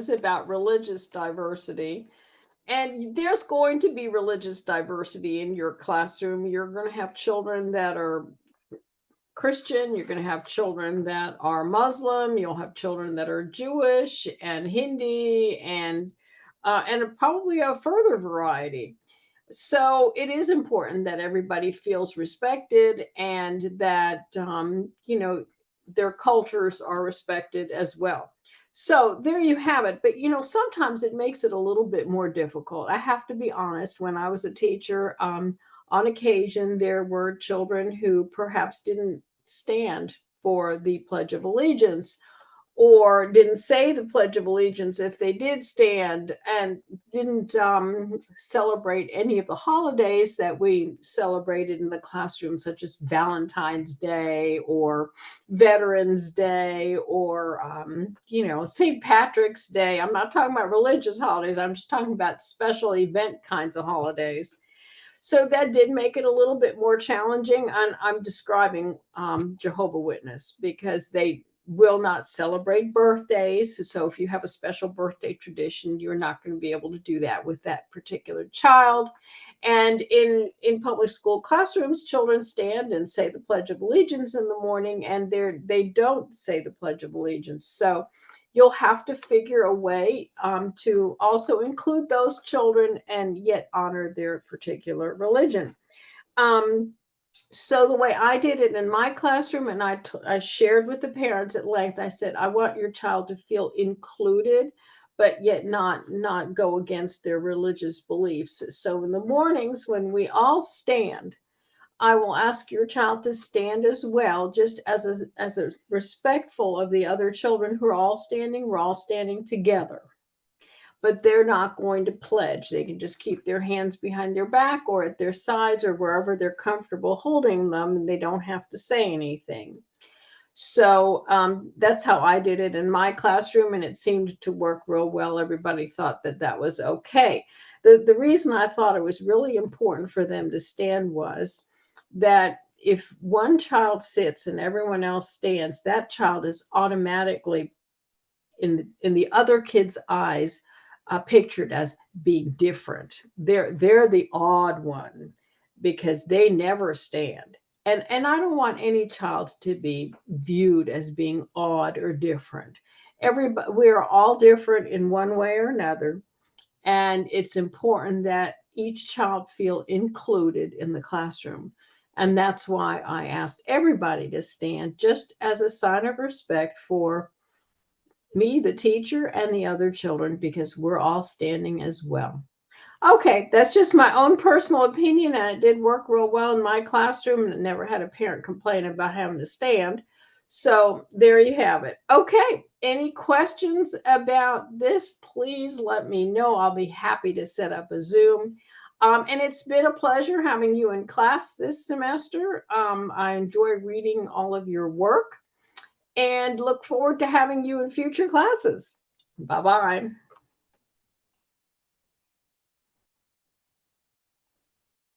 about religious diversity. And there's going to be religious diversity in your classroom. You're going to have children that are Christian, you're going to have children that are Muslim, you'll have children that are Jewish and Hindi and probably a further variety. So it is important that everybody feels respected and that their cultures are respected as well. So there you have it. But sometimes it makes it a little bit more difficult. I have to be honest. When I was a teacher, on occasion there were children who perhaps didn't stand for the Pledge of Allegiance or didn't say the Pledge of Allegiance if they did stand, and didn't celebrate any of the holidays that we celebrated in the classroom, such as Valentine's Day or Veterans Day or, St. Patrick's Day. I'm not talking about religious holidays, I'm just talking about special event kinds of holidays. So that did make it a little bit more challenging. And I'm describing Jehovah Witness because they will not celebrate birthdays. So if you have a special birthday tradition, you're not going to be able to do that with that particular child. And in public school classrooms, children stand and say the Pledge of Allegiance in the morning, and they don't say the Pledge of Allegiance. So you'll have to figure a way to also include those children and yet honor their particular religion. So the way I did it in my classroom, and I shared with the parents at length, I said, I want your child to feel included, but yet not go against their religious beliefs. So in the mornings when we all stand, I will ask your child to stand as well, just as a respectful of the other children who are all standing. We're all standing together, but they're not going to pledge. They can just keep their hands behind their back or at their sides or wherever they're comfortable holding them, and they don't have to say anything. So that's how I did it in my classroom, and it seemed to work real well. Everybody thought that that was okay. The reason I thought it was really important for them to stand was that if one child sits and everyone else stands, that child is automatically in the other kid's eyes pictured as being different. They're the odd one because they never stand. And I don't want any child to be viewed as being odd or different. Everybody, we are all different in one way or another, and it's important that each child feel included in the classroom. And that's why I asked everybody to stand, just as a sign of respect for me, the teacher, and the other children, because we're all standing as well. Okay, that's just my own personal opinion, and it did work real well in my classroom, and never had a parent complain about having to stand. So there you have it. Okay, any questions about this? Please let me know. I'll be happy to set up a Zoom. And it's been a pleasure having you in class this semester. I enjoy reading all of your work and look forward to having you in future classes. Bye bye.